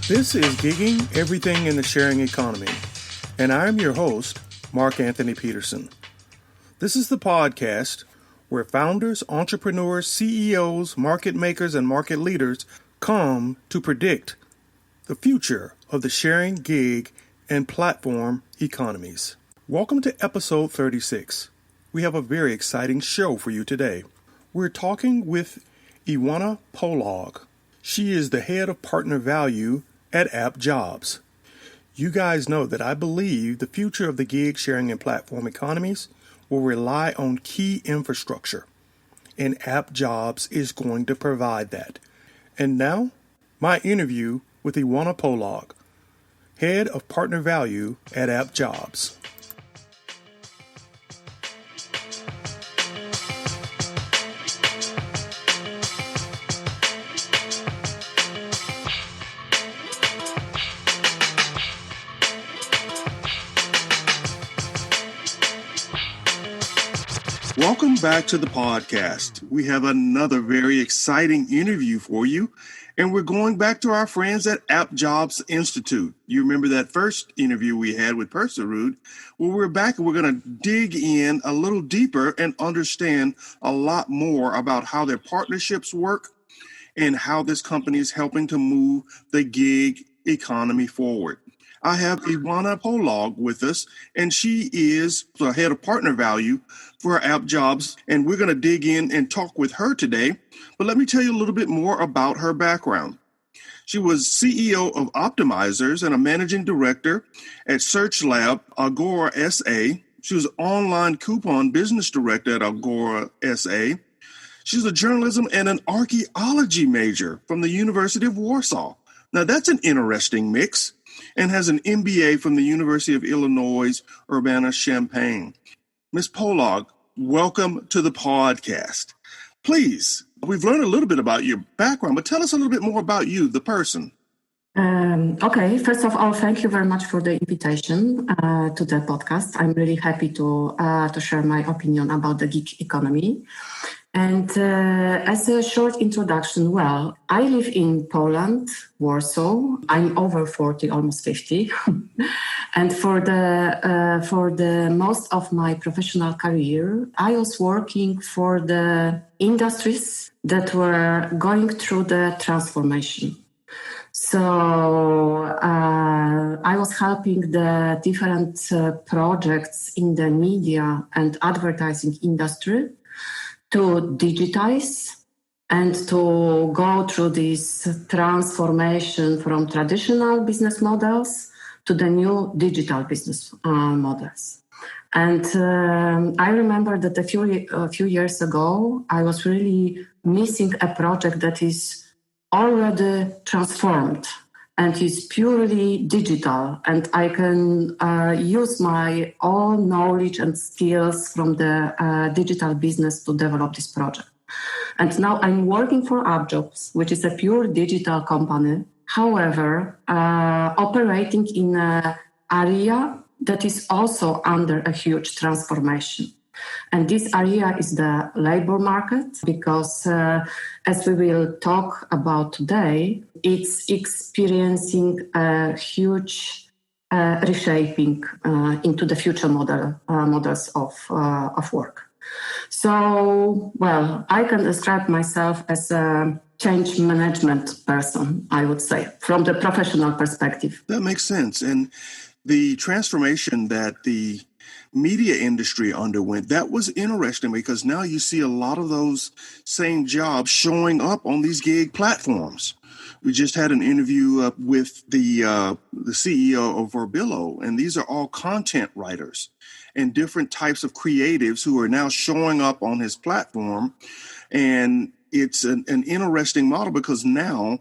This is Gigging Everything in the Sharing Economy, and I'm your host, Mark Anthony Peterson. This is the podcast where founders, entrepreneurs, CEOs, market makers, and market leaders come to predict the future of the sharing, gig, and platform economies. Welcome to episode 36. We have a very exciting show for you today. We're talking with Iwona Polog. She is the head of partner value at appjobs. You guys know that I believe the future of the gig sharing and platform economies will rely on key infrastructure, and appjobs is going to provide that. And now, my interview with Iwona Polog, head of partner value at appjobs. Welcome back to the podcast. We have another very exciting interview for you, and we're going back to our friends at appjobs-institute. You remember that first interview we had with Perserood? Well, we're back and we're going to dig in a little deeper and understand a lot more about how their partnerships work and how this company is helping to move the gig economy forward. I have Iwona Polog with us, and she is the head of partner value for appjobs, and we're going to dig in and talk with her today. But let me tell you a little bit more about her background. She was CEO of Optimizers and a managing director at Search Lab, Agora SA. She was online coupon business director at Agora SA. She's a journalism and an archaeology major from the University of Warsaw. Now, that's an interesting mix, and has an MBA from the University of Illinois, Urbana-Champaign. Ms. Polog, welcome to the podcast. Please, we've learned a little bit about your background, but tell us a little bit more about you, the person. Okay, first of all, thank you very much for the invitation to the podcast. I'm really happy to share my opinion about the gig economy. And as a short introduction, well, I live in Poland, Warsaw. I'm over 40, almost 50. And for the most of my professional career, I was working for the industries that were going through the transformation. So I was helping the different projects in the media and advertising industry to digitize and to go through this transformation from traditional business models to the new digital business models. And I remember that a few years ago, I was really missing a project that is already transformed and is purely digital, and I can use my own knowledge and skills from the digital business to develop this project. And now I'm working for appjobs, which is a pure digital company, however, operating in an area that is also under a huge transformation. And this area is the labor market, because as we will talk about today, it's experiencing a huge reshaping into the future models of work. So, well, I can describe myself as a change management person, I would say, from the professional perspective. That makes sense. And the transformation that the media industry underwent, that was interesting, because now you see a lot of those same jobs showing up on these gig platforms. We just had an interview with the CEO of Verbillo, and these are all content writers and different types of creatives who are now showing up on his platform. And it's an interesting model, because now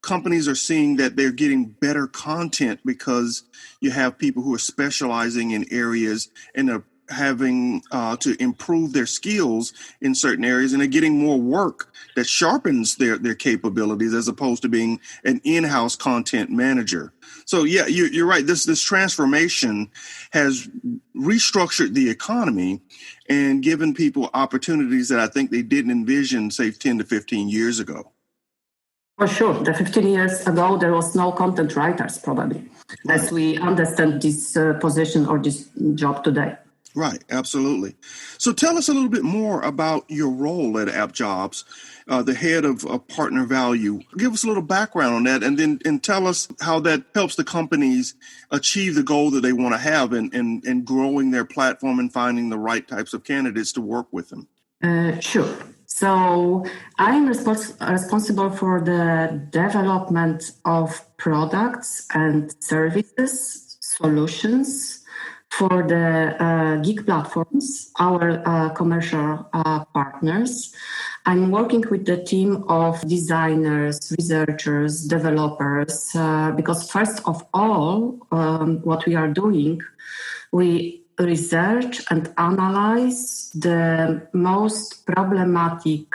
companies are seeing that they're getting better content because you have people who are specializing in areas and are having to improve their skills in certain areas, and they're getting more work that sharpens their capabilities, as opposed to being an in-house content manager. So yeah, you're right. This transformation has restructured the economy and given people opportunities that I think they didn't envision, say, 10 to 15 years ago. For sure. The 15 years ago, there was no content writers, probably, Right. as we understand this position or this job today. Right, absolutely. So tell us a little bit more about your role at AppJobs, the head of partner value. Give us a little background on that, and tell us how that helps the companies achieve the goal that they want to have in growing their platform and finding the right types of candidates to work with them. Sure. So I'm responsible for the development of products and services, solutions for the gig platforms, our commercial partners. I'm working with the team of designers, researchers, developers, because first of all, what we are doing, we research and analyze the most problematic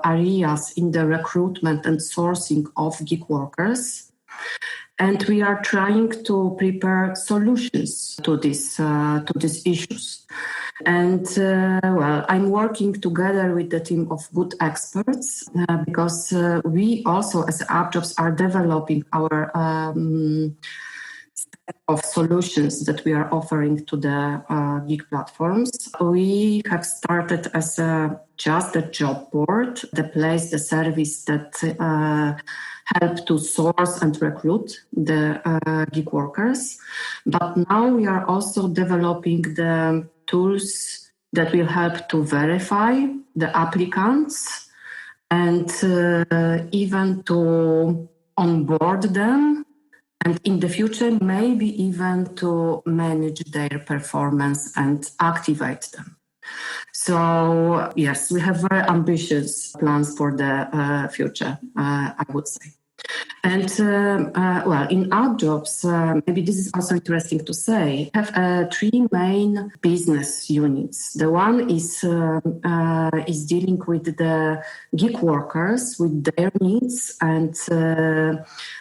areas in the recruitment and sourcing of gig workers. And we are trying to prepare solutions to these issues. And I'm working together with the team of good experts because we also, as AppJobs, are developing our set of solutions that we are offering to the gig platforms. We have started as just a job board, the place, the service that help to source and recruit the gig workers. But now we are also developing the tools that will help to verify the applicants and even to onboard them, and in the future, maybe even to manage their performance and activate them. So, yes, we have very ambitious plans for the future, I would say. And, in AppJobs, maybe this is also interesting to say, we have three main business units. The one is dealing with the gig workers, with their needs, and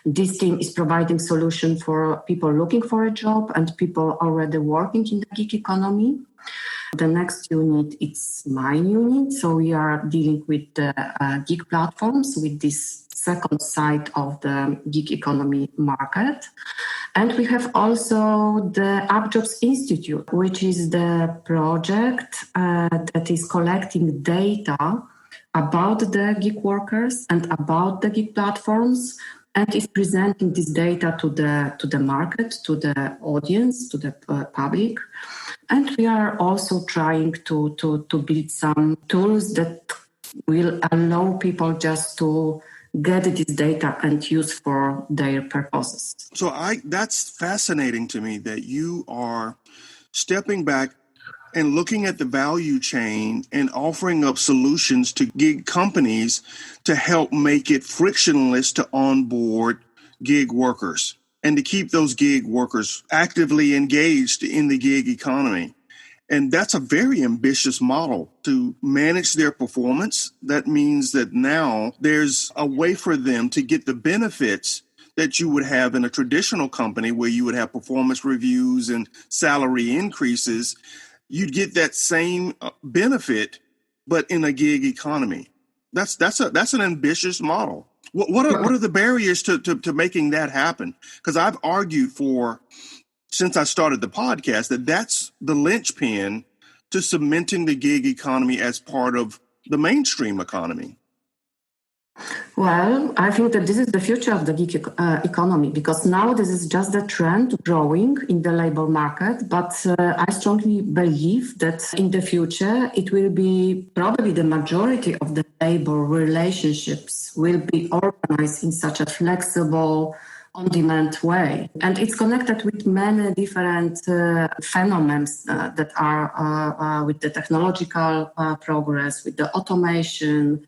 this team is providing solution for people looking for a job and people already working in the gig economy. The next unit is my unit, so we are dealing with the gig platforms, with this second side of the gig economy market. And we have also the appjobs-institute, which is the project that is collecting data about the gig workers and about the gig platforms, and is presenting this data to the market, to the audience, to the public. And we are also trying to build some tools that will allow people just to get this data and use for their purposes. So that's fascinating to me that you are stepping back and looking at the value chain and offering up solutions to gig companies to help make it frictionless to onboard gig workers and to keep those gig workers actively engaged in the gig economy. And that's a very ambitious model to manage their performance. That means that now there's a way for them to get the benefits that you would have in a traditional company where you would have performance reviews and salary increases. You'd get that same benefit, but in a gig economy. That's an ambitious model. What are the barriers to making that happen? Because I've argued since I started the podcast, that's the linchpin to cementing the gig economy as part of the mainstream economy. Well, I think that this is the future of the gig economy, because now this is just the trend growing in the labor market. But I strongly believe that in the future, it will be probably the majority of the labor relationships will be organized in such a flexible, on-demand way. And it's connected with many different phenomena that are with the technological progress, with the automation,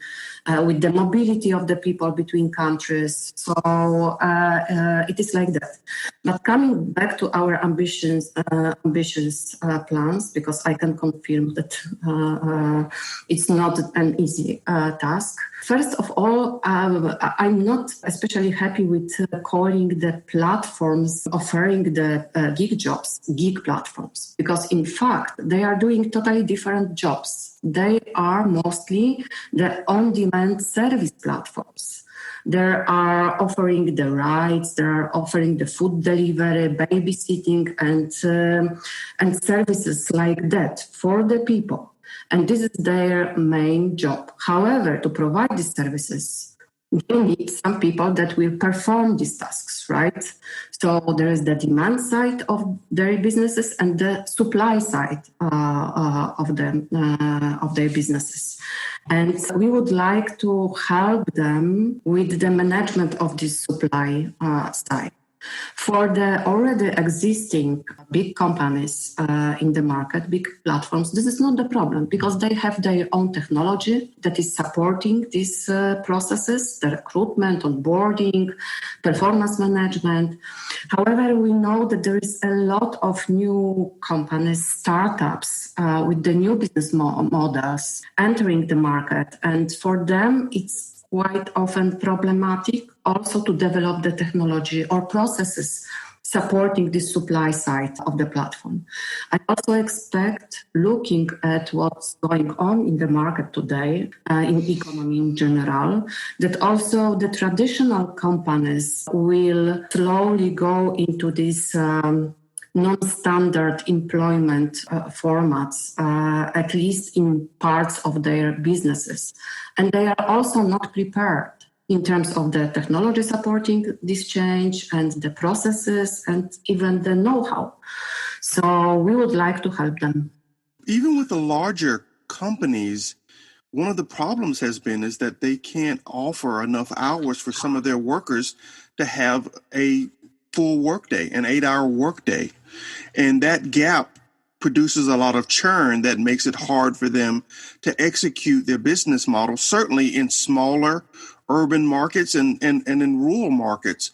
with the mobility of the people between countries. So it is like that. But coming back to our ambitious plans, because I can confirm that it's not an easy task. First of all, I'm not especially happy with calling the platforms offering the gig jobs, gig platforms, because in fact, they are doing totally different jobs. They are mostly the on-demand service platforms. They are offering the rides, they are offering the food delivery, babysitting, and services like that for the people. And this is their main job. However, to provide these services, they need some people that will perform these tasks, right? So there is the demand side of their businesses and the supply side of their businesses. And we would like to help them with the management of this supply side. For the already existing big companies in the market, big platforms, this is not the problem because they have their own technology that is supporting these processes, the recruitment, onboarding, performance management. However, we know that there is a lot of new companies, startups with the new business models entering the market. And for them, it's quite often problematic also to develop the technology or processes supporting the supply side of the platform. I also expect, looking at what's going on in the market today, in economy in general, that also the traditional companies will slowly go into this non-standard employment formats, at least in parts of their businesses. And they are also not prepared in terms of the technology supporting this change and the processes and even the know-how. So we would like to help them. Even with the larger companies, one of the problems has been is that they can't offer enough hours for some of their workers to have a full workday, an 8-hour workday. And that gap produces a lot of churn that makes it hard for them to execute their business model, certainly in smaller urban markets and in rural markets.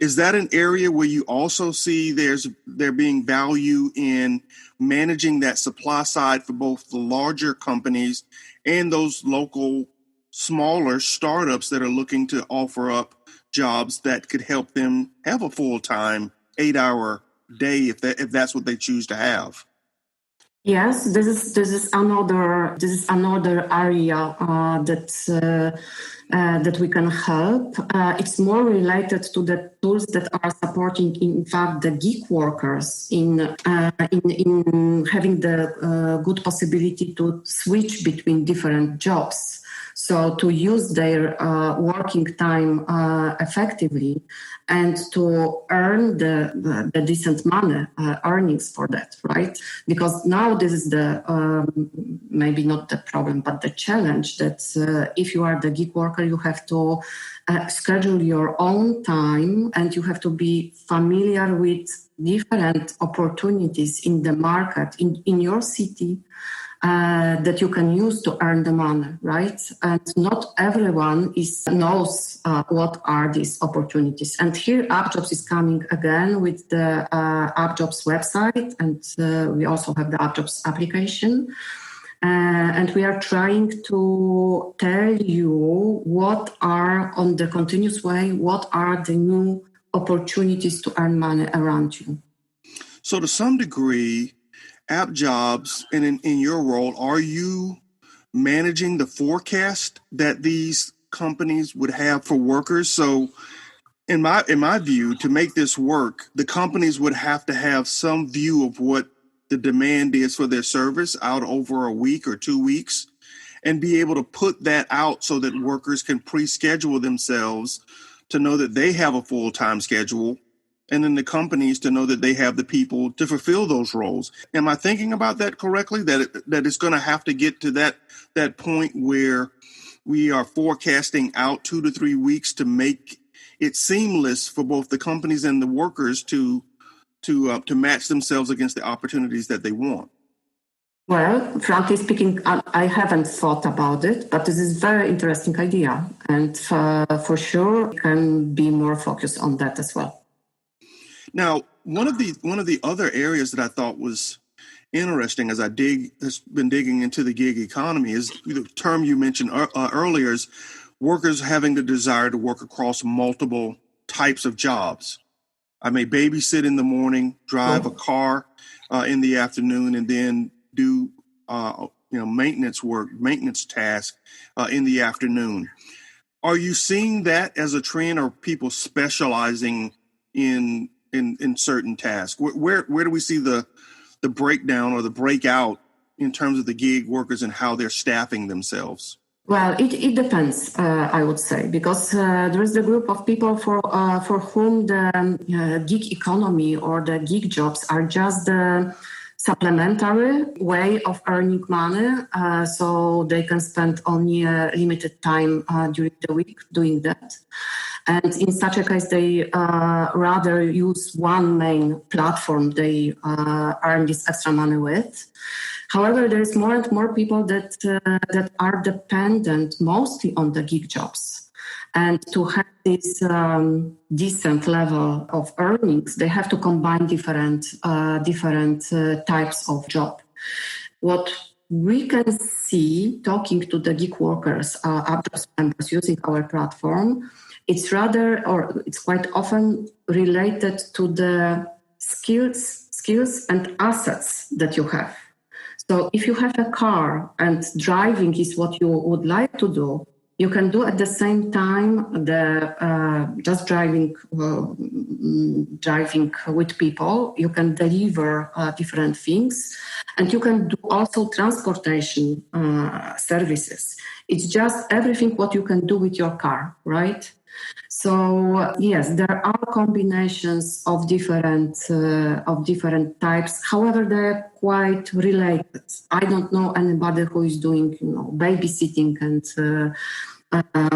Is that an area where you also see there being value in managing that supply side for both the larger companies and those local smaller startups that are looking to offer up jobs that could help them have a full-time 8-hour day if that's what they choose to have? Yes, this is another area that we can help. It's more related to the tools that are supporting, in fact, the gig workers in having the good possibility to switch between different jobs. So to use their working time effectively and to earn the decent money, earnings for that, right? Because now this is the, maybe not the problem, but the challenge that if you are the gig worker, you have to schedule your own time and you have to be familiar with different opportunities in the market, in your city, that you can use to earn the money, right? And not everyone knows what are these opportunities. And here AppJobs is coming again with the AppJobs website, and we also have the AppJobs application. And we are trying to tell you what are, on the continuous way, what are the new opportunities to earn money around you. So to some degree, AppJobs, and in your role, are you managing the forecast that these companies would have for workers? So in my view, to make this work, the companies would have to have some view of what the demand is for their service out over a week or 2 weeks and be able to put that out so that workers can pre-schedule themselves to know that they have a full-time schedule, and then the companies to know that they have the people to fulfill those roles. Am I thinking about that correctly? That it's going to have to get to that point where we are forecasting out 2 to 3 weeks to make it seamless for both the companies and the workers to match themselves against the opportunities that they want? Well, frankly speaking, I haven't thought about it, but this is a very interesting idea. And for sure, we can be more focused on that as well. Now, one of the other areas that I thought was interesting as has been digging into the gig economy is the term you mentioned earlier is workers having the desire to work across multiple types of jobs. I may babysit in the morning, drive a car in the afternoon, and then do maintenance tasks in the afternoon. Are you seeing that as a trend, or people specializing in certain tasks? Where do we see the breakdown or the breakout in terms of the gig workers and how they're staffing themselves? Well, it depends, I would say, because there is a group of people for whom the gig economy or the gig jobs are just the supplementary way of earning money, so they can spend only a limited time during the week doing that. And in such a case, they rather use one main platform they earn this extra money with. However, there is more and more people that are dependent mostly on the gig jobs. And to have this decent level of earnings, they have to combine different types of job. What we can see, talking to the gig workers, appjobs members using our platform, it's quite often related to the skills and assets that you have. So if you have a car and driving is what you would like to do, you can do at the same time just driving with people. You can deliver different things, and you can do also transportation services. It's just everything what you can do with your car, right? So yes, there are combinations of different types. However, they're quite related. I don't know anybody who is doing, babysitting and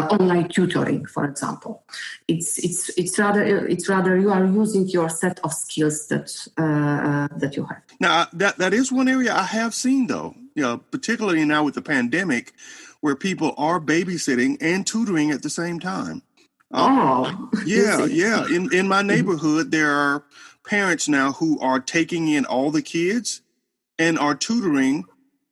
online tutoring, for example. It's rather you are using your set of skills that you have. Now that is one area I have seen, though. Particularly now with the pandemic, where people are babysitting and tutoring at the same time. Yeah. In my neighborhood, there are parents now who are taking in all the kids and are tutoring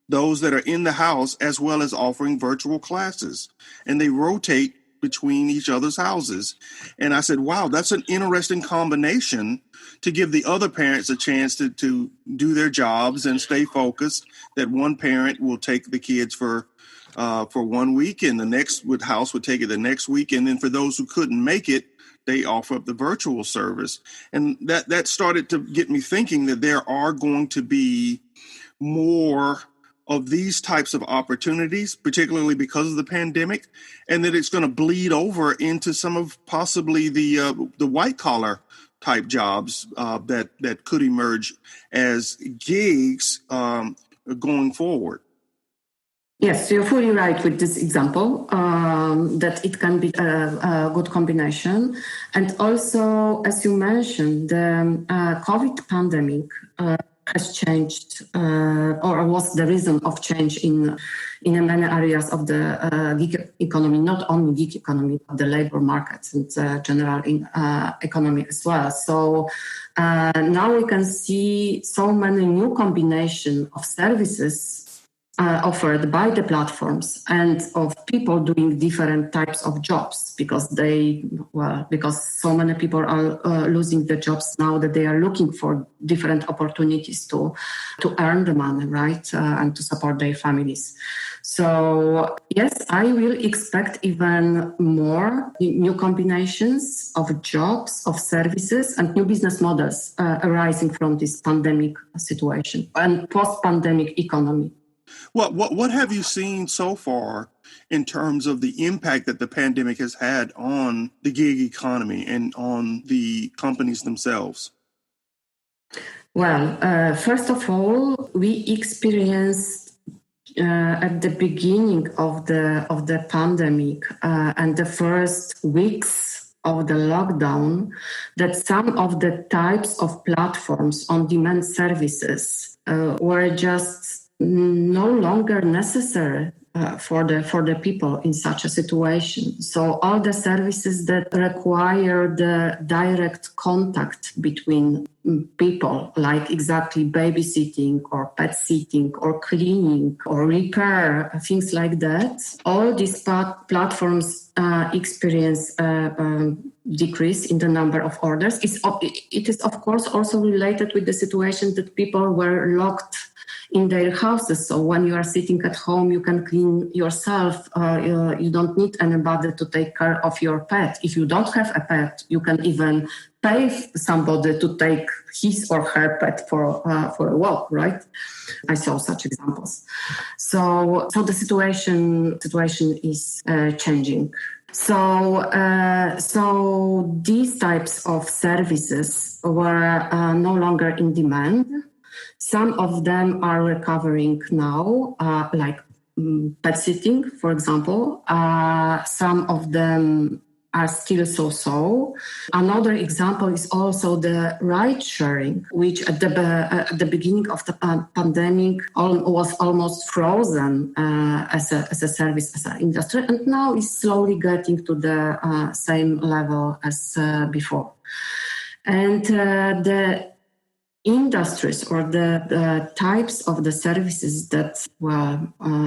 those that are in the house, as well as offering virtual classes. And they rotate between each other's houses. And I said, wow, that's an interesting combination to give the other parents a chance to do their jobs and stay focused, that one parent will take the kids for 1 week, and the house would take it the next week. And then for those who couldn't make it, they offer up the virtual service. And that started to get me thinking that there are going to be more of these types of opportunities, particularly because of the pandemic, and that it's going to bleed over into some of possibly the white collar type jobs that could emerge as gigs going forward. Yes, you're fully right with this example, that it can be a good combination. And also, as you mentioned, the COVID pandemic has changed or was the reason of change in many areas of the gig economy, not only gig economy, but the labor markets and general economy as well. So now we can see so many new combinations of services offered by the platforms and of people doing different types of jobs because so many people are losing their jobs now that they are looking for different opportunities to earn the money, right, and to support their families. So yes, I will expect even more new combinations of jobs, of services, and new business models arising from this pandemic situation and post-pandemic economy. Well, what have you seen so far in terms of the impact that the pandemic has had on the gig economy and on the companies themselves? Well, first of all, we experienced at the beginning of the pandemic and the first weeks of the lockdown that some of the types of platforms on-demand services were just no longer necessary for the people in such a situation. So all the services that require the direct contact between people, like exactly babysitting or pet sitting or cleaning or repair, things like that, all these platforms experience decrease in the number of orders. It is, of course, also related with the situation that people were locked in their houses. So when you are sitting at home, you can clean yourself. You don't need anybody to take care of your pet. If you don't have a pet, you can even pay somebody to take his or her pet for a walk, right? I saw such examples. So the situation is changing. So these types of services were no longer in demand. Some of them are recovering now, like pet sitting, for example. Some of them are still so-so. Another example is also the ride sharing, which at the beginning of the pandemic was almost frozen as a service, as an industry, and now is slowly getting to the same level as before. And the industries or the types of the services that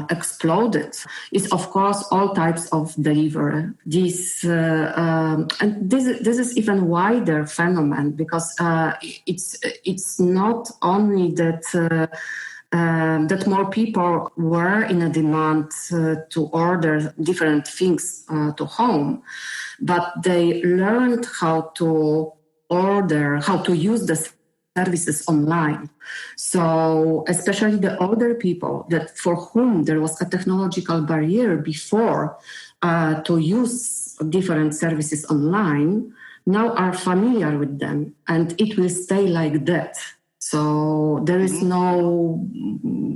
exploded is, of course, all types of delivery. This is even wider phenomenon, because it's not only that that more people were in a demand to order different things to home, but they learned how to use the services online. So especially the older people that for whom there was a technological barrier before to use different services online, now are familiar with them, and it will stay like that. So there is no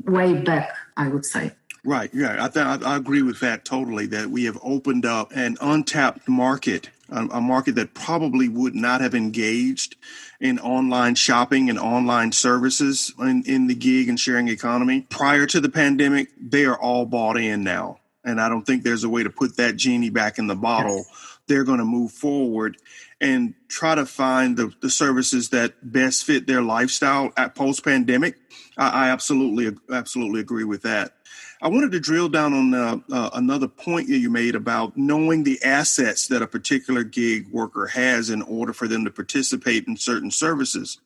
way back, I would say. Right. Yeah, I agree with that totally, that we have opened up an untapped market, a market that probably would not have engaged in online shopping and online services in the gig and sharing economy. Prior to the pandemic, they are all bought in now. And I don't think there's a way to put that genie back in the bottle. Yes. They're going to move forward and try to find the services that best fit their lifestyle at post-pandemic. I absolutely agree with that. I wanted to drill down on another point that you made about knowing the assets that a particular gig worker has in order for them to participate in certain services.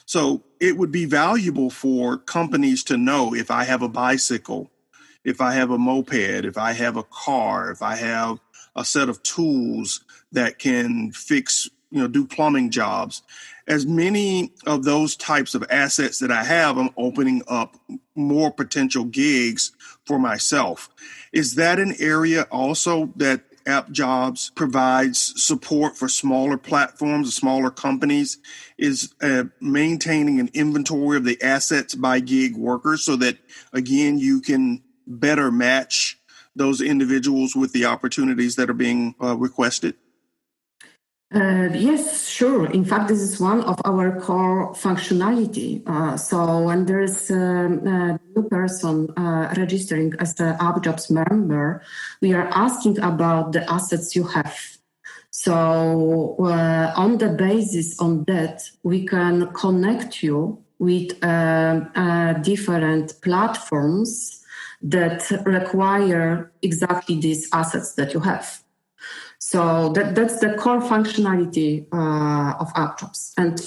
So it would be valuable for companies to know if I have a bicycle, if I have a moped, if I have a car, if I have a set of tools that can fix, do plumbing jobs. As many of those types of assets that I have, I'm opening up more potential gigs for myself. Is that an area also that AppJobs provides support for smaller platforms, smaller companies, is maintaining an inventory of the assets by gig workers so that, again, you can better match those individuals with the opportunities that are being requested? Yes, sure. In fact, this is one of our core functionality. So when there is a new person registering as an AppJobs member, we are asking about the assets you have. So on the basis on that, we can connect you with different platforms that require exactly these assets that you have. So that's the core functionality of AppJobs. And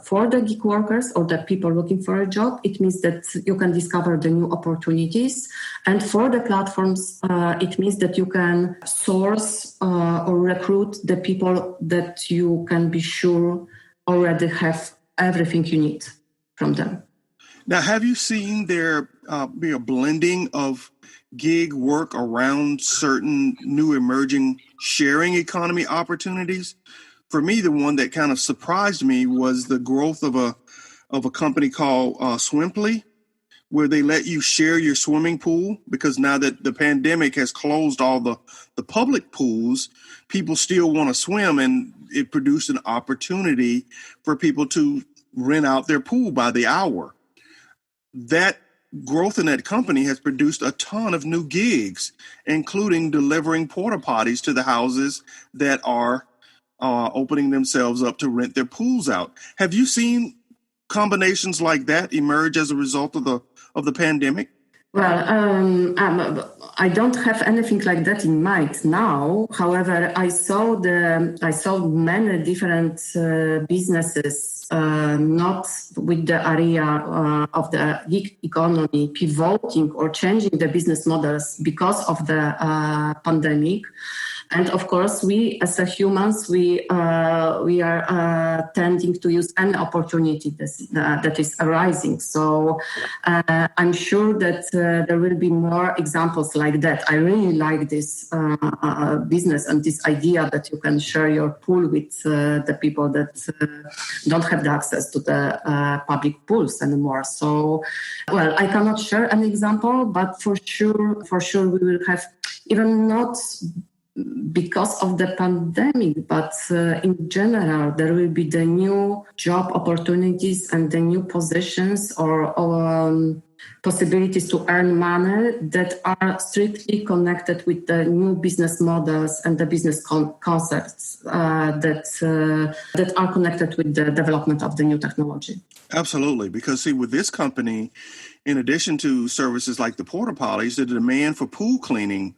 for the gig workers or the people looking for a job, it means that you can discover the new opportunities. And for the platforms, it means that you can source or recruit the people that you can be sure already have everything you need from them. Now, have you seen there be a blending of gig work around certain new emerging sharing economy opportunities? For me, the one that kind of surprised me was the growth of a company called Swimply, where they let you share your swimming pool, because now that the pandemic has closed all the public pools, people still want to swim, and it produced an opportunity for people to rent out their pool by the hour. That growth in that company has produced a ton of new gigs, including delivering porta potties to the houses that are opening themselves up to rent their pools out. Have you seen combinations like that emerge as a result of the pandemic? Well, I don't have anything like that in mind now. However, I saw many different businesses, not with the area of the gig economy, pivoting or changing the business models because of the pandemic. And of course, we as a humans, we are tending to use any opportunity that is arising. So I'm sure that there will be more examples like that. I really like this business and this idea that you can share your pool with the people that don't have the access to the public pools anymore. So, well, I cannot share an example, but for sure, we will have, even not because of the pandemic, but in general, there will be the new job opportunities and the new positions or possibilities to earn money that are strictly connected with the new business models and the business concepts that are connected with the development of the new technology. Absolutely. Because, see, with this company, in addition to services like the porta potties, the demand for pool cleaning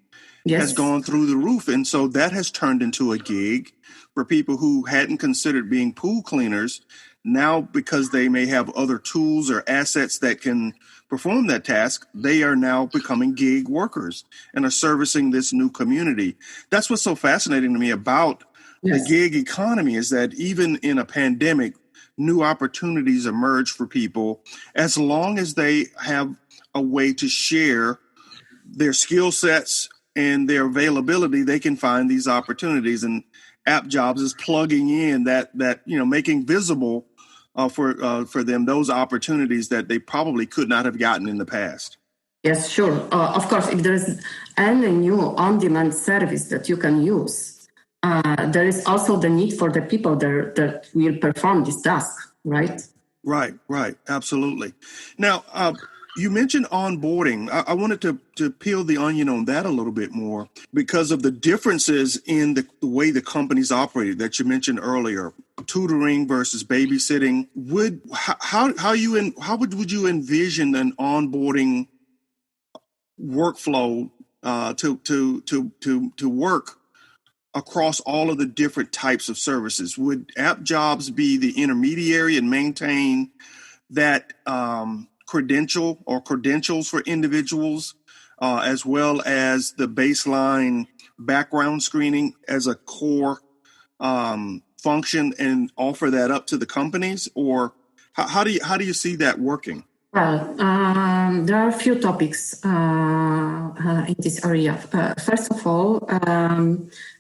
has gone through the roof. And so that has turned into a gig for people who hadn't considered being pool cleaners. Now, because they may have other tools or assets that can perform that task, they are now becoming gig workers and are servicing this new community. That's what's so fascinating to me about the gig economy, is that even in a pandemic, new opportunities emerge for people as long as they have a way to share their skill sets and their availability. They can find these opportunities, and AppJobs is plugging in that making visible for them those opportunities that they probably could not have gotten in the past. Yes, sure. Of course, if there is any new on-demand service that you can use, there is also the need for the people that will perform this task, right? Right. Absolutely. Now, you mentioned onboarding. I wanted to peel the onion on that a little bit more because of the differences in the way the companies operated that you mentioned earlier, tutoring versus babysitting. How would you envision an onboarding workflow to work across all of the different types of services? Would AppJobs be the intermediary and maintain that credentials for individuals, as well as the baseline background screening as a core function, and offer that up to the companies? Or how do you see that working? Well, there are a few topics in this area. First of all,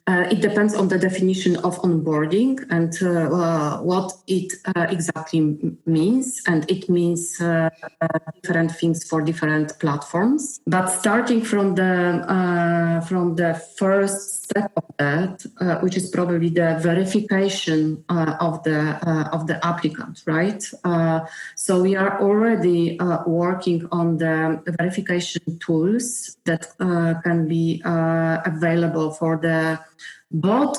it depends on the definition of onboarding and what it exactly means. And it means different things for different platforms. But starting from the first step of that, which is probably the verification of the applicant, right? So we are already working on the verification tools that can be available for the both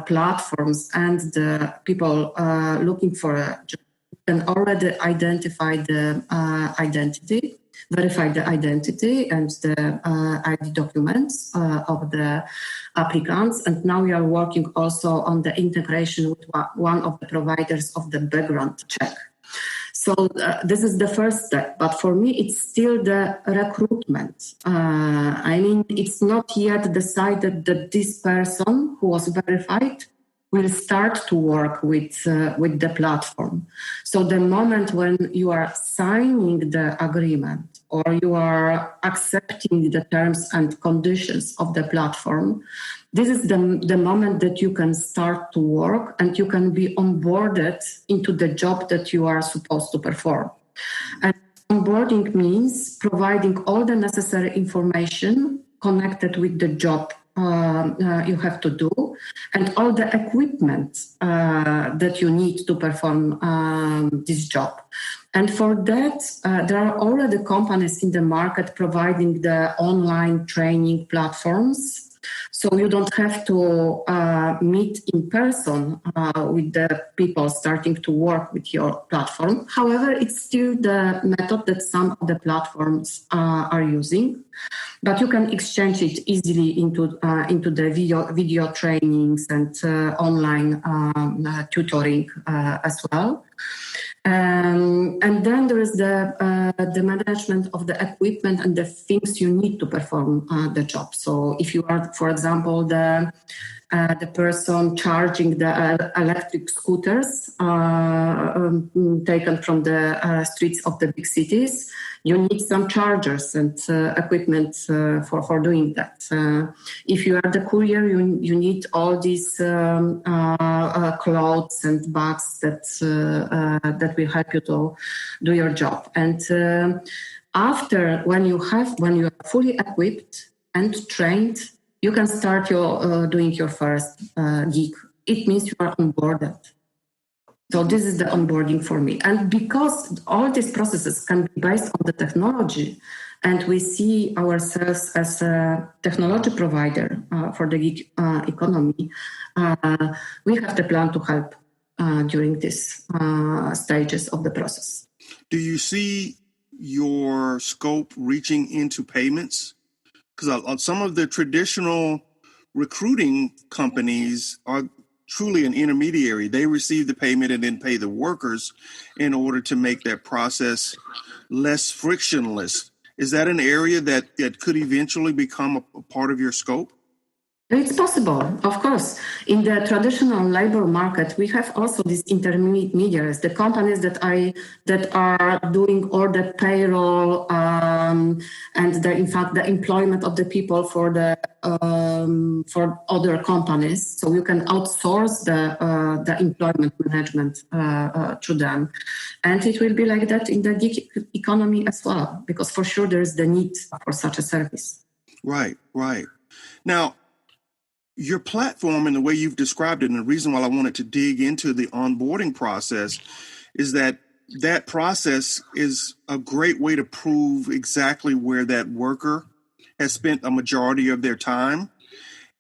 platforms and the people looking for a job. You can already identify the identity, verify the identity and the ID documents of the applicants. And now we are working also on the integration with one of the providers of the background check. So this is the first step, but for me, it's still the recruitment. It's not yet decided that this person who was verified will start to work with the platform. So the moment when you are signing the agreement or you are accepting the terms and conditions of the platform, this is the moment that you can start to work and you can be onboarded into the job that you are supposed to perform. And onboarding means providing all the necessary information connected with the job you have to do and all the equipment that you need to perform this job. And for that, there are already companies in the market providing the online training platforms So you don't have to meet in person with the people starting to work with your platform. However, it's still the method that some of the platforms are using. But you can exchange it easily into the video trainings and online tutoring as well. And then there is the management of the equipment and the things you need to perform the job. So if you are, for example, the person charging the electric scooters taken from the streets of the big cities, you need some chargers and equipment for doing that. If you are the courier, you need all these clothes and bags that will help you to do your job. And after, when you are fully equipped and trained, you can start doing your first gig. It means you are onboarded. So this is the onboarding for me. And because all these processes can be based on the technology, and we see ourselves as a technology provider for the gig economy, we have the plan to help during these stages of the process. Do you see your scope reaching into payments? Because some of the traditional recruiting companies are truly an intermediary. They receive the payment and then pay the workers in order to make that process less frictionless. Is that an area that could eventually become a part of your scope? It's possible, of course. In the traditional labor market, we have also these intermediaries, the companies that are doing all the payroll and in fact the employment of the people for other companies. So you can outsource the employment management to them, and it will be like that in the gig economy as well, because for sure there is the need for such a service. Right. Now, your platform and the way you've described it, and the reason why I wanted to dig into the onboarding process is that process is a great way to prove exactly where that worker has spent a majority of their time.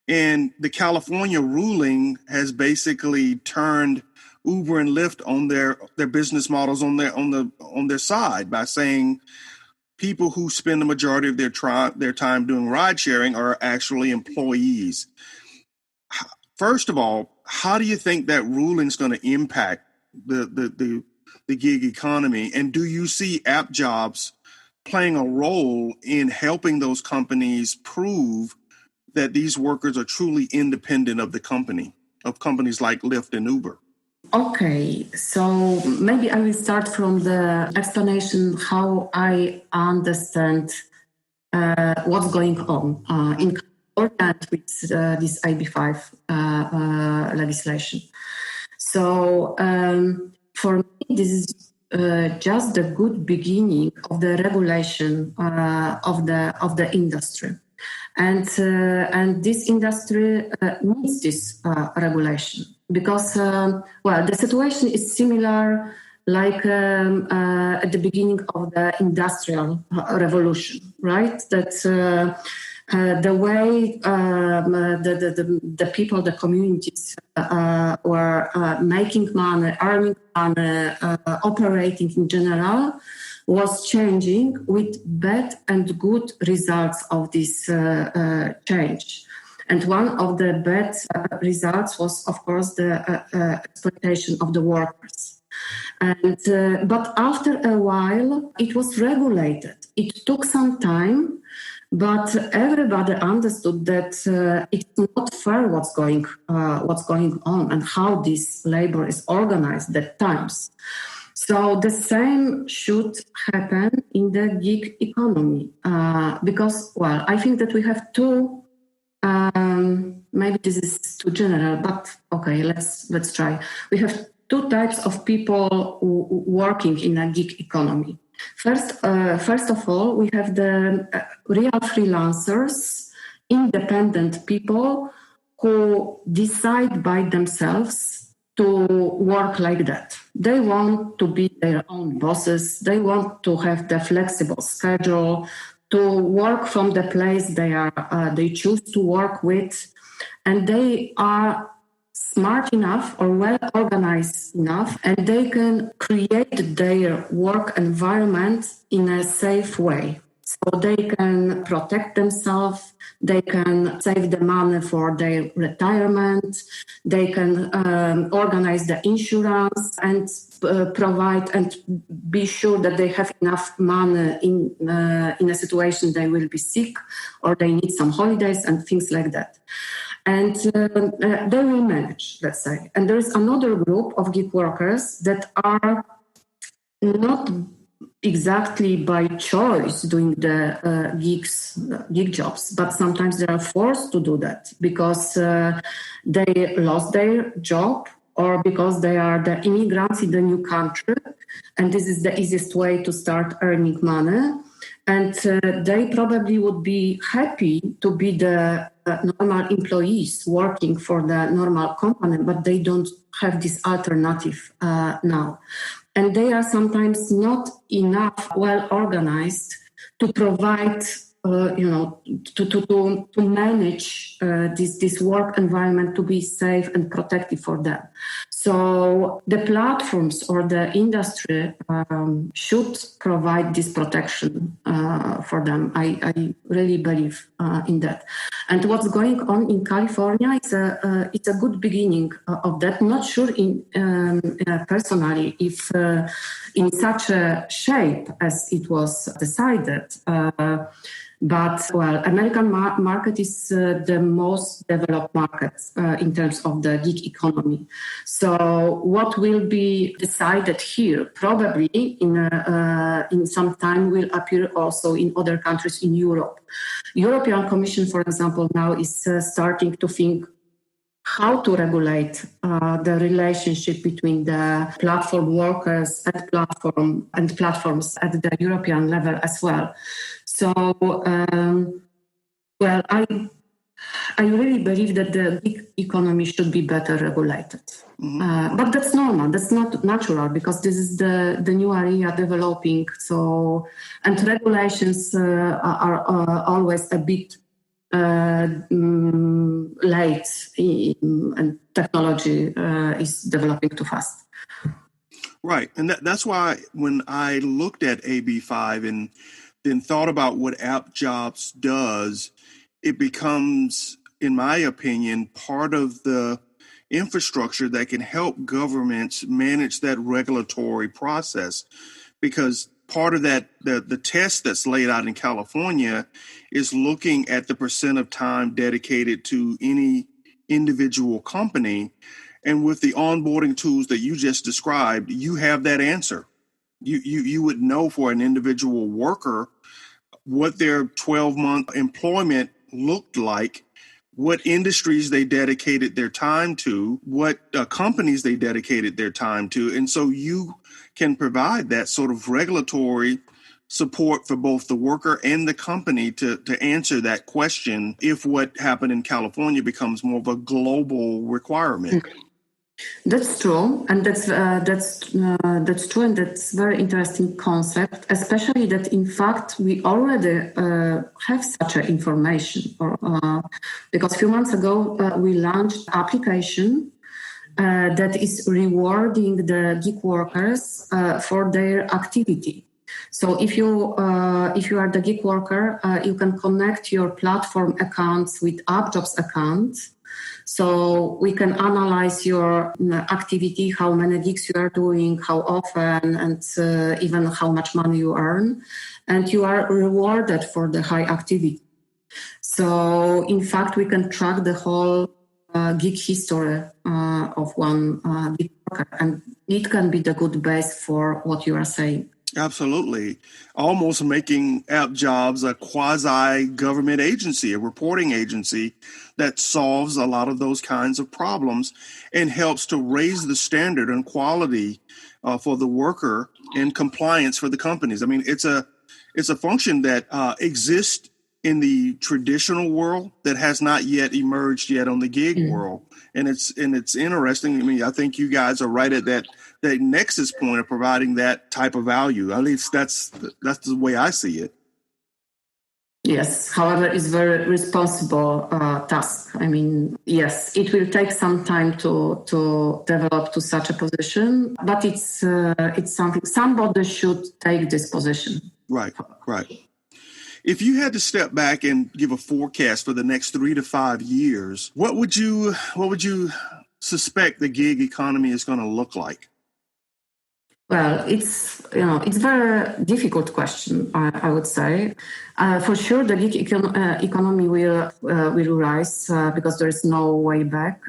And the California ruling has basically turned Uber and Lyft on their business models on their side by saying people who spend the majority of their time doing ride sharing are actually employees. First of all, how do you think that ruling is going to impact the gig economy? And do you see app jobs playing a role in helping those companies prove that these workers are truly independent of companies like Lyft and Uber? Okay, so maybe I will start from the explanation how I understand what's going on in California with this AB5 legislation. So for me, this is just the good beginning of the regulation of the industry. And this industry needs this regulation because, the situation is similar like at the beginning of the industrial revolution, right? That the way the people, the communities were making money, earning money, operating in general, was changing with bad and good results of this change. And one of the bad results was, of course, the exploitation of the workers. And but after a while, it was regulated. It took some time, but everybody understood that it's not fair what's going on and how this labor is organized at times. So the same should happen in the gig economy because, I think that we have two. Maybe this is too general, but okay, let's try. We have two types of people working in a gig economy. First of all, we have the real freelancers, independent people who decide by themselves to work like that. They want to be their own bosses. They want to have the flexible schedule, to work from the place they choose to work with, and they are smart enough or well organized enough, and they can create their work environment in a safe way. So they can protect themselves, they can save the money for their retirement, they can organize the insurance and provide and be sure that they have enough money in a situation they will be sick or they need some holidays and things like that. And they will manage, let's say. And there is another group of gig workers that are not exactly by choice doing the gig jobs, but sometimes they are forced to do that because they lost their job or because they are the immigrants in the new country, and this is the easiest way to start earning money. And they probably would be happy to be the normal employees working for the normal company, but they don't have this alternative now. And they are sometimes not enough well organized to provide, to manage this work environment to be safe and protective for them. So the platforms or the industry should provide this protection for them. I really believe in that. And what's going on in California, it's a good beginning of that. Not sure personally if in such a shape as it was decided. But, well, American market is the most developed market in terms of the gig economy. So what will be decided here probably in some time will appear also in other countries in Europe. European Commission, for example, now is starting to think how to regulate the relationship between the platform workers and platforms at the European level as well. So, I really believe that the gig economy should be better regulated. Mm-hmm. But that's normal. That's not natural because this is the new area developing. So, and regulations are always a bit late, and technology is developing too fast. Right, and that's why when I looked at AB5 and then thought about what appjobs does, it becomes, in my opinion, part of the infrastructure that can help governments manage that regulatory process. Because part of that, the test that's laid out in California is looking at the percent of time dedicated to any individual company. And with the onboarding tools that you just described, you have that answer. You would know for an individual worker what their 12-month employment looked like, what industries they dedicated their time to, what companies they dedicated their time to. And so you can provide that sort of regulatory support for both the worker and the company to answer that question if what happened in California becomes more of a global requirement. That's true, and that's true, and that's a very interesting concept. Especially that, in fact, we already have such an information, because a few months ago we launched an application that is rewarding the gig workers for their activity. So if you are the gig worker, you can connect your platform accounts with appjobs accounts. So we can analyze your activity, how many gigs you are doing, how often, and even how much money you earn. And you are rewarded for the high activity. So in fact, we can track the whole gig history of one gig worker. And it can be the good base for what you are saying. Absolutely. Almost making appjobs a quasi-government agency, a reporting agency that solves a lot of those kinds of problems and helps to raise the standard and quality for the worker and compliance for the companies. I mean, it's a function that exists in the traditional world that has not yet emerged yet on the gig world. And it's interesting. I mean, I think you guys are right at that nexus point of providing that type of value. At least that's the way I see it. Yes, however, it's very responsible task. I mean, yes, it will take some time to develop to such a position, but it's something somebody should take this position. Right. If you had to step back and give a forecast for the next 3 to 5 years, what would you suspect the gig economy is going to look like? Well, it's a very difficult question. I would say, for sure, the gig economy will rise because there is no way back.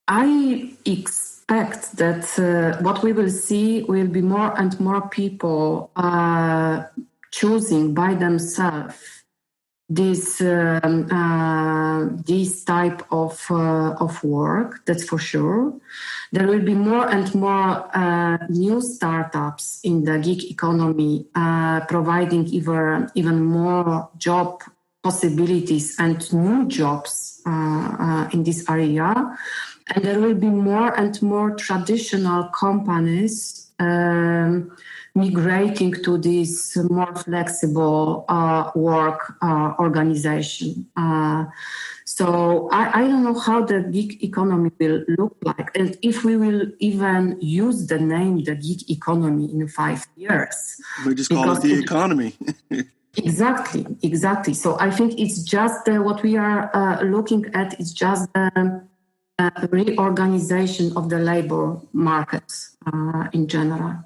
I expect that what we will see will be more and more people choosing by themselves this type of work. That's for sure. There will be more and more new startups in the gig economy, providing even more job possibilities and new jobs in this area. And there will be more and more traditional companies migrating to this more flexible work organization. So I don't know how the gig economy will look like, and if we will even use the name the gig economy in 5 years. We just call it the economy. Exactly. So I think it's just what we are looking at is just the reorganization of the labor market in general.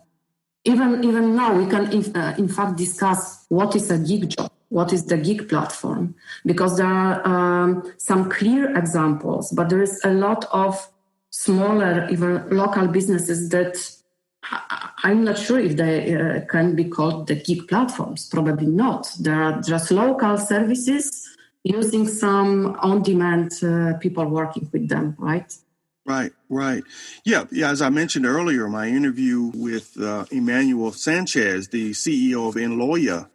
Even now, we can in fact discuss what is a gig job, what is the gig platform, because there are some clear examples, but there is a lot of smaller, even local businesses that I'm not sure if they can be called the gig platforms. Probably not. There are just local services using some on-demand people working with them, right? Right. Yeah. As I mentioned earlier, my interview with Emmanuel Sanchez, the CEO of Enloya,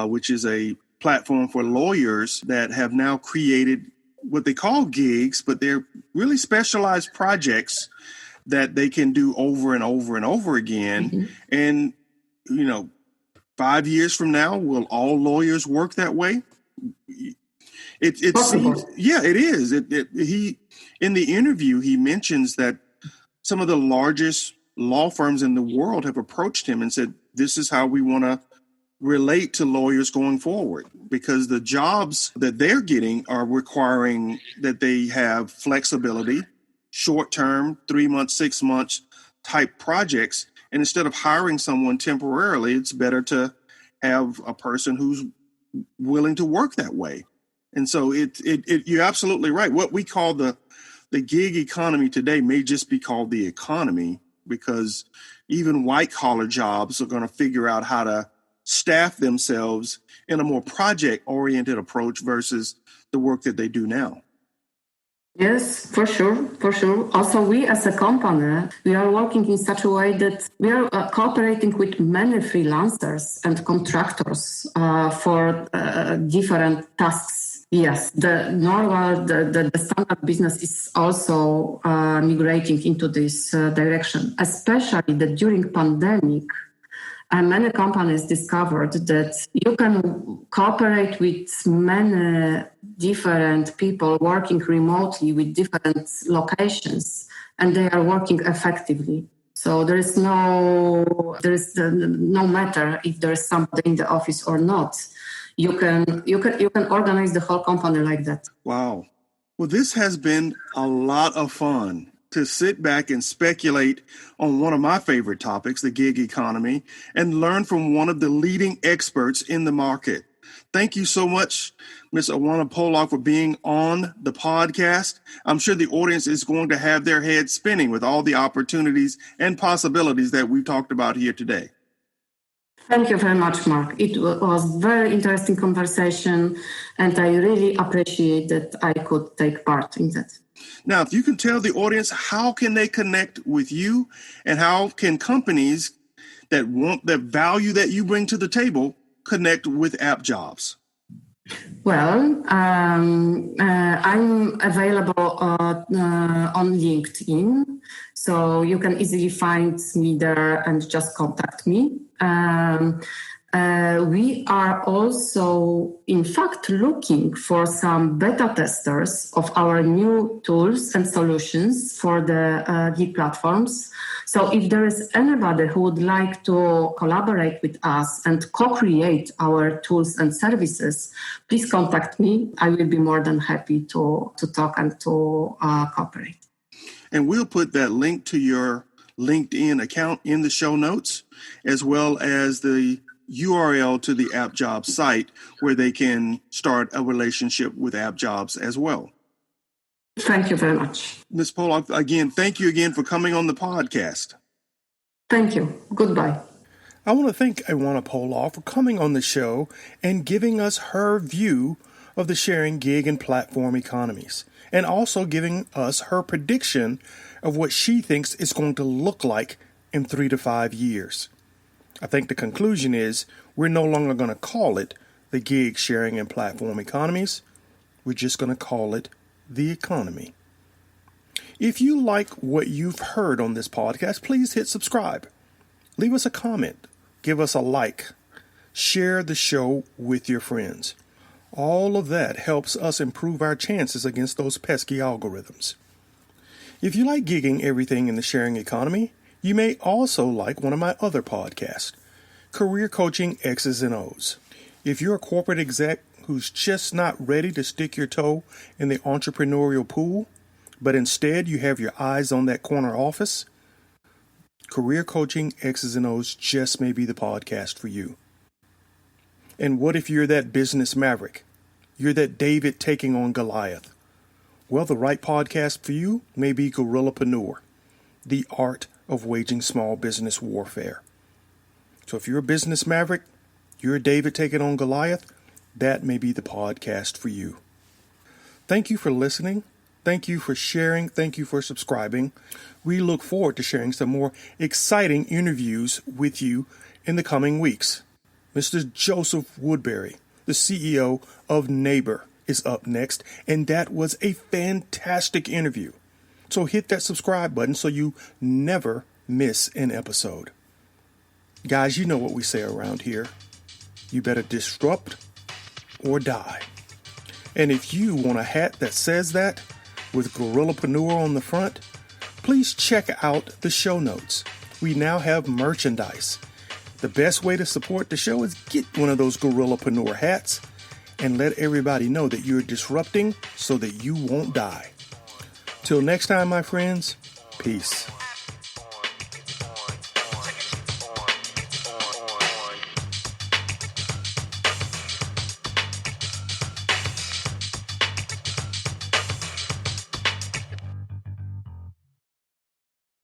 which is a platform for lawyers that have now created what they call gigs, but they're really specialized projects that they can do over and over and over again. Mm-hmm. And, 5 years from now, will all lawyers work that way? It seems, yeah, it is. He in the interview, he mentions that some of the largest law firms in the world have approached him and said, this is how we want to relate to lawyers going forward, because the jobs that they're getting are requiring that they have flexibility, short-term, 3 months, 6 months type projects. And instead of hiring someone temporarily, it's better to have a person who's willing to work that way. And so you're absolutely right. What we call the gig economy today may just be called the economy, because even white collar jobs are going to figure out how to staff themselves in a more project oriented approach versus the work that they do now. Yes, for sure. Also, we as a company, we are working in such a way that we are cooperating with many freelancers and contractors for different tasks. Yes, the standard business is also migrating into this direction, especially that during pandemic, many companies discovered that you can cooperate with many different people working remotely with different locations, and they are working effectively. So there is no matter if there is somebody in the office or not. You can organize the whole company like that. Wow. Well, this has been a lot of fun to sit back and speculate on one of my favorite topics, the gig economy, and learn from one of the leading experts in the market. Thank you so much, Ms. Iwona Polog, for being on the podcast. I'm sure the audience is going to have their heads spinning with all the opportunities and possibilities that we've talked about here today. Thank you very much, Mark. It was a very interesting conversation, and I really appreciate that I could take part in that. Now, if you can tell the audience, how can they connect with you, and how can companies that want the value that you bring to the table connect with AppJobs? Well, I'm available on LinkedIn, so you can easily find me there and just contact me. We are also, in fact, looking for some beta testers of our new tools and solutions for the gig platforms. So if there is anybody who would like to collaborate with us and co-create our tools and services, please contact me. I will be more than happy to talk and to cooperate. And we'll put that link to your LinkedIn account in the show notes, as well as the URL to the AppJobs site where they can start a relationship with AppJobs as well. Thank you very much. Ms. Polog, again, thank you again for coming on the podcast. Thank you. Goodbye. I want to thank Iwona Polog for coming on the show and giving us her view of the sharing gig and platform economies, and also giving us her prediction of what she thinks it's going to look like in 3 to 5 years. I think the conclusion is we're no longer going to call it the gig sharing and platform economies. We're just going to call it the economy. If you like what you've heard on this podcast, please hit subscribe. Leave us a comment. Give us a like. Share the show with your friends. All of that helps us improve our chances against those pesky algorithms. If you like gigging everything in the sharing economy, you may also like one of my other podcasts, Career Coaching X's and O's. If you're a corporate exec who's just not ready to stick your toe in the entrepreneurial pool, but instead you have your eyes on that corner office, Career Coaching X's and O's just may be the podcast for you. And what if you're that business maverick? You're that David taking on Goliath. Well, the right podcast for you may be Gorillapreneur, the art of waging small business warfare. So if you're a business maverick, you're a David taking on Goliath, that may be the podcast for you. Thank you for listening. Thank you for sharing. Thank you for subscribing. We look forward to sharing some more exciting interviews with you in the coming weeks. Mr. Joseph Woodbury, the CEO of Neighbor, is up next, and that was a fantastic interview. So hit that subscribe button so you never miss an episode. Guys, you know what we say around here. You better disrupt or die. And if you want a hat that says that, with Gorillapreneur on the front, please check out the show notes. We now have merchandise. The best way to support the show is get one of those Gorillapreneur hats and let everybody know that you're disrupting so that you won't die. Till next time, my friends, peace.